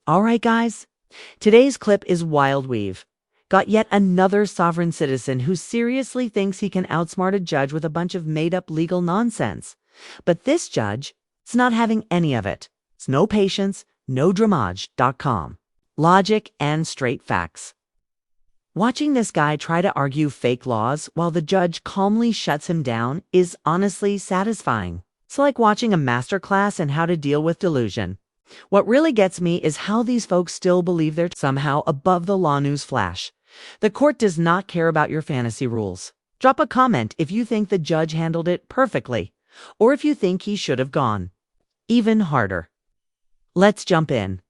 Alright, guys, today's clip is Wild Weave. Got yet another sovereign citizen who seriously thinks he can outsmart a judge with a bunch of made-up legal nonsense. But this judge is not having any of it. It's no patience, no dramage.com. Logic and straight facts. Watching this guy try to argue fake laws while the judge calmly shuts him down is honestly satisfying. It's like watching a masterclass in how to deal with delusion. What really gets me is how these folks still believe they're somehow above the law. News flash. The court does not care about your fantasy rules. Drop a comment if you think the judge handled it perfectly, or if you think he should have gone even harder. Let's jump in.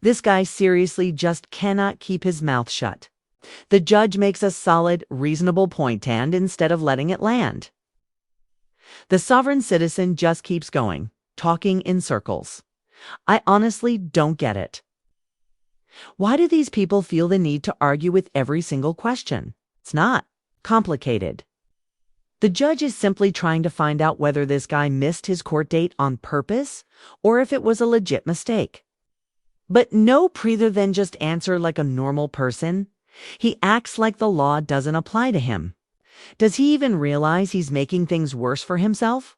This guy seriously just cannot keep his mouth shut. The judge makes a solid, reasonable point, and instead of letting it land, the sovereign citizen just keeps going, talking in circles. I honestly don't get it. Why do these people feel the need to argue with every single question? It's not complicated. The judge is simply trying to find out whether this guy missed his court date on purpose or if it was a legit mistake. But no preether than just answer like a normal person. He acts like the law doesn't apply to him. Does he even realize he's making things worse for himself?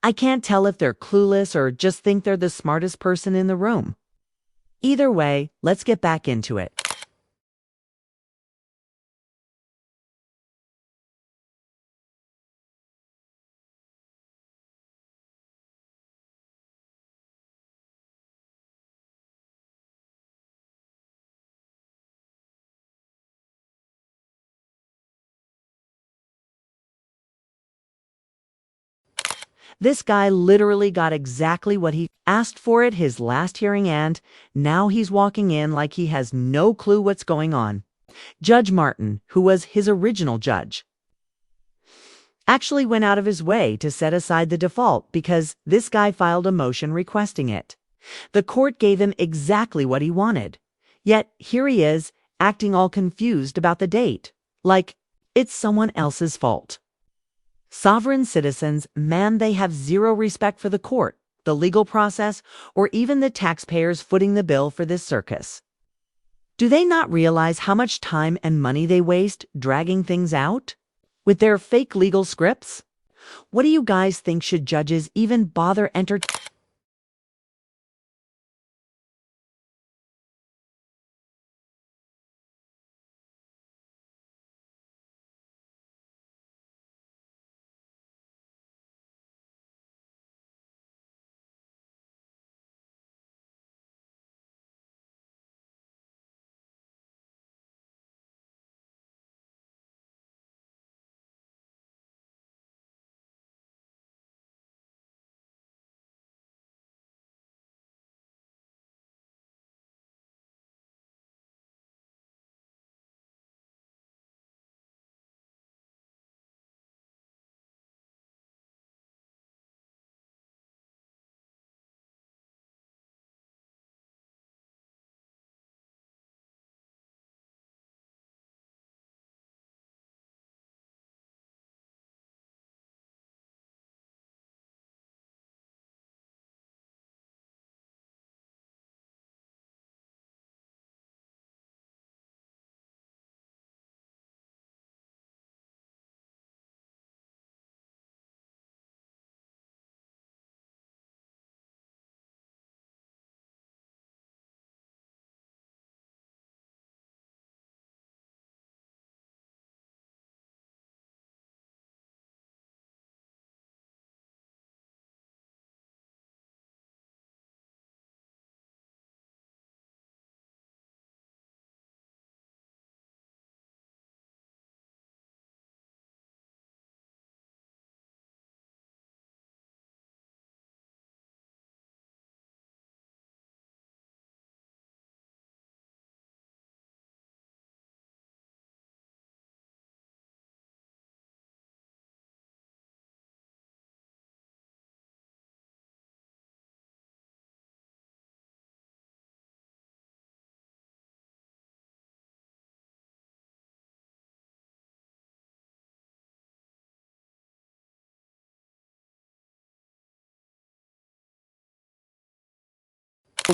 I can't tell if they're clueless or just think they're the smartest person in the room. Either way, let's get back into it. This guy literally got exactly what he asked for at his last hearing, and now he's walking in like he has no clue what's going on. Judge Martin, who was his original judge, actually went out of his way to set aside the default because this guy filed a motion requesting it. The court gave him exactly what he wanted. Yet here he is, acting all confused about the date, like it's someone else's fault. Sovereign citizens, man, they have zero respect for the court, the legal process, or even the taxpayers footing the bill for this circus. Do they not realize how much time and money they waste dragging things out with their fake legal scripts? What do you guys think? Should judges even bother entertaining?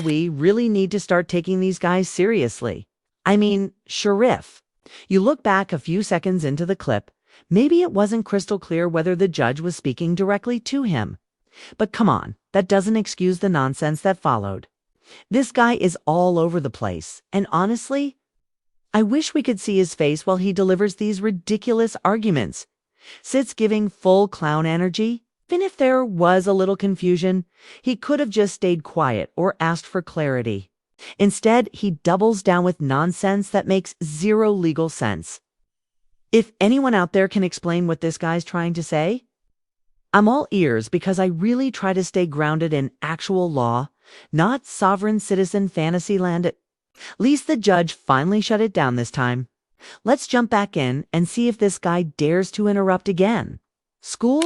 We really need to start taking these guys seriously. I mean, Sharif. You look back a few seconds into the clip, maybe it wasn't crystal clear whether the judge was speaking directly to him. But come on, that doesn't excuse the nonsense that followed. This guy is all over the place, and honestly, I wish we could see his face while he delivers these ridiculous arguments. Sits giving full clown energy. Even if there was a little confusion, he could have just stayed quiet or asked for clarity. Instead, he doubles down with nonsense that makes zero legal sense. If anyone out there can explain what this guy's trying to say, I'm all ears, because I really try to stay grounded in actual law, not sovereign citizen fantasyland. At least the judge finally shut it down this time. Let's jump back in and see if this guy dares to interrupt again. School?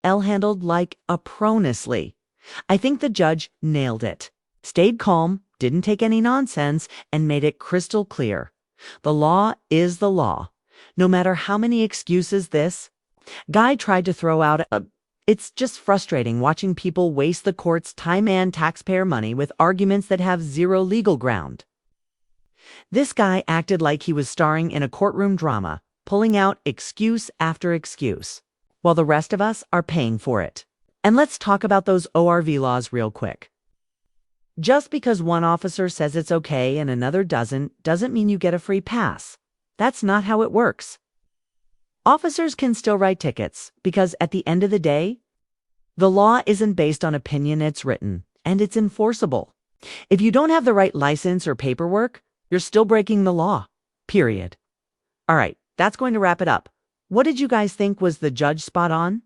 Handled like a pronessly. I think the judge nailed it. Stayed calm, didn't take any nonsense, and made it crystal clear. The law is the law. No matter how many excuses this guy tried to throw out, it's just frustrating watching people waste the court's time and taxpayer money with arguments that have zero legal ground. This guy acted like he was starring in a courtroom drama, pulling out excuse after excuse, while the rest of us are paying for it. And let's talk about those ORV laws real quick. Just because one officer says it's okay and another doesn't mean you get a free pass. That's not how it works. Officers can still write tickets because at the end of the day, the law isn't based on opinion, it's written, and it's enforceable. If you don't have the right license or paperwork, you're still breaking the law, period. All right, that's going to wrap it up. What did you guys think? Was the judge spot on?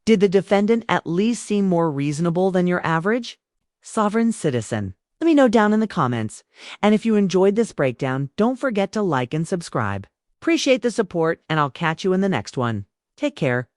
Did the defendant at least seem more reasonable than your average sovereign citizen? Let me know down in the comments. And if you enjoyed this breakdown, don't forget to like and subscribe. Appreciate the support, and I'll catch you in the next one. Take care.